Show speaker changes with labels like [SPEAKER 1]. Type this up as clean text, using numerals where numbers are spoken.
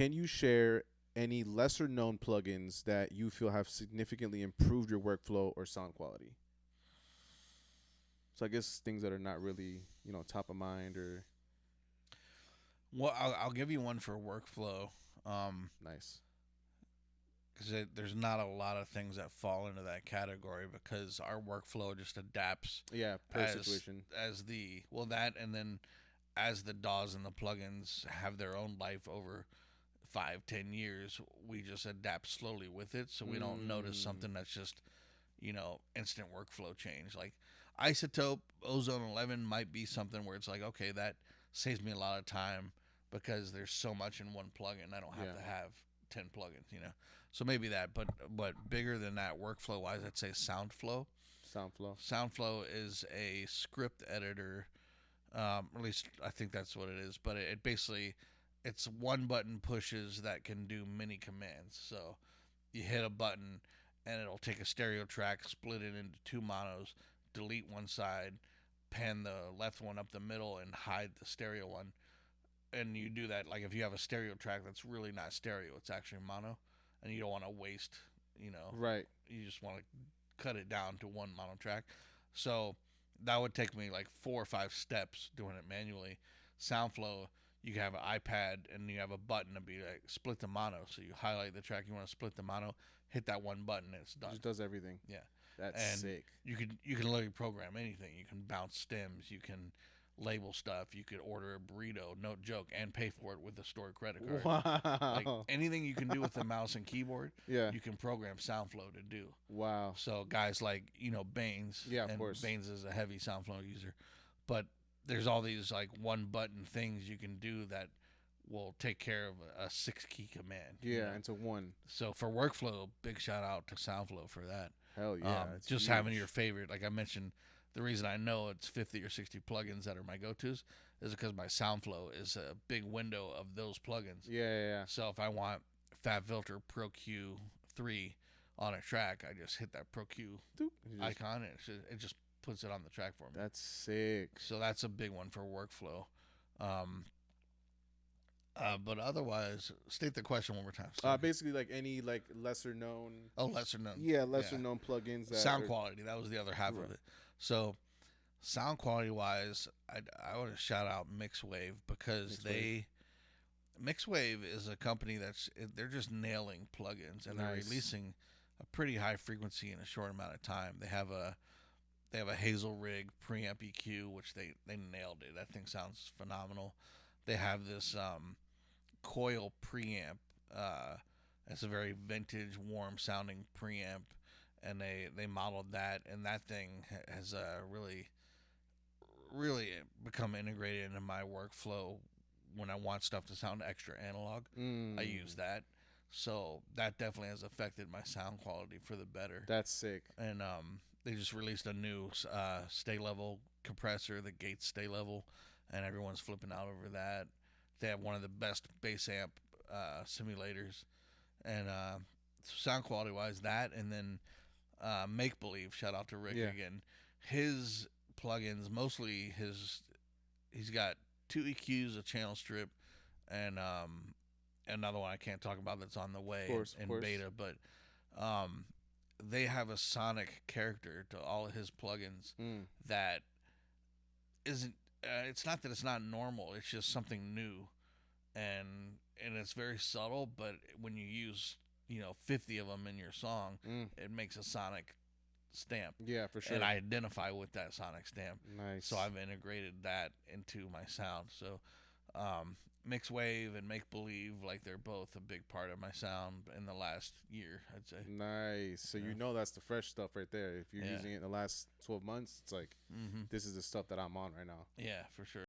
[SPEAKER 1] can you share any lesser known plugins that you feel have significantly improved your workflow or sound quality? So I guess things that are not really, top of mind or
[SPEAKER 2] Well, I'll give you one for workflow.
[SPEAKER 1] nice.
[SPEAKER 2] Because there's not a lot of things that fall into that category because our workflow just adapts
[SPEAKER 1] Yeah, per situation.
[SPEAKER 2] as the well that and then as the DAWs and the plugins have their own life over 5-10 years, we just adapt slowly with it, so we don't notice something that's just instant workflow change. Like Isotope Ozone 11 might be something where it's like, okay, that saves me a lot of time because there's so much in one plugin. I don't have to have 10 plugins. So maybe that, but bigger than that, workflow wise, I'd say SoundFlow.
[SPEAKER 1] Soundflow.
[SPEAKER 2] SoundFlow is a script editor. At least I think that's what it is. But it basically it's one button pushes that can do many commands. So you hit a button and it'll take a stereo track, split it into two monos, delete one side, pan the left one up the middle, and hide the stereo one. And you do that like if you have a stereo track that's really not stereo, it's actually mono, and you don't want to waste,
[SPEAKER 1] Right.
[SPEAKER 2] you just want to cut it down to one mono track. So that would take me like 4 or 5 steps doing it manually. SoundFlow, you have an iPad and you have a button to be like split the mono. So you highlight the track you want to split the mono, hit that one button, and it's done.
[SPEAKER 1] Just does everything.
[SPEAKER 2] Yeah,
[SPEAKER 1] That's
[SPEAKER 2] and
[SPEAKER 1] sick.
[SPEAKER 2] you can literally program anything. You can bounce stems. You can label stuff. You could order a burrito, no joke, and pay for it with a stored credit card.
[SPEAKER 1] Wow.
[SPEAKER 2] Like anything you can do with the mouse and keyboard,
[SPEAKER 1] Yeah.
[SPEAKER 2] you can program SoundFlow to do.
[SPEAKER 1] Wow.
[SPEAKER 2] So guys like Baines,
[SPEAKER 1] Yeah, of
[SPEAKER 2] and
[SPEAKER 1] course.
[SPEAKER 2] Baines is a heavy SoundFlow user, but there's all these like one button things you can do that will take care of a 6-key command.
[SPEAKER 1] Yeah, into one.
[SPEAKER 2] So for workflow, big shout out to SoundFlow for that.
[SPEAKER 1] Hell yeah.
[SPEAKER 2] Just
[SPEAKER 1] huge.
[SPEAKER 2] having your favorite, like I mentioned, the reason I know it's 50 or 60 plugins that are my go-tos is because my SoundFlow is a big window of those plugins.
[SPEAKER 1] Yeah.
[SPEAKER 2] So if I want Fab Filter Pro Q3 on a track, I just hit that Pro Q icon and it just puts it on the track for me.
[SPEAKER 1] That's sick.
[SPEAKER 2] So that's a big one for workflow. But otherwise, state the question one more time.
[SPEAKER 1] Basically, like any like lesser known.
[SPEAKER 2] Oh, lesser known.
[SPEAKER 1] Yeah, lesser known plugins. That
[SPEAKER 2] sound quality. That was the other half of it. So, sound quality wise, I want to shout out Mixwave because Mixwave is a company they're just nailing plugins and they're releasing a pretty high frequency in a short amount of time. They have a Hazel Rig preamp EQ, which they nailed it. That thing sounds phenomenal. They have this coil preamp. It's a very vintage, warm sounding preamp, and they modeled that, and that thing has really become integrated into my workflow. When I want stuff to sound extra analog, I use that. So that definitely has affected my sound quality for the better.
[SPEAKER 1] That's sick.
[SPEAKER 2] And they just released a new stay level compressor, the Gates stay level, and everyone's flipping out over that. They have one of the best bass amp simulators, and sound quality wise, that, and then Make Believe. Shout out to Rick again. His plugins, mostly he's got 2 EQs, a channel strip, and another one I can't talk about that's on the way in beta, but they have a sonic character to all of his plugins that isn't. It's not that it's not normal. It's just something new, and it's very subtle. But when you use 50 of them in your song, it makes a sonic stamp.
[SPEAKER 1] Yeah, for sure.
[SPEAKER 2] And I identify with that sonic stamp.
[SPEAKER 1] Nice.
[SPEAKER 2] So I've integrated that into my sound. So Mixwave and Make Believe, like they're both a big part of my sound in the last year, I'd say.
[SPEAKER 1] Nice. So that's the fresh stuff right there. If you're using it in the last 12 months, it's like this is the stuff that I'm on right now.
[SPEAKER 2] Yeah, for sure.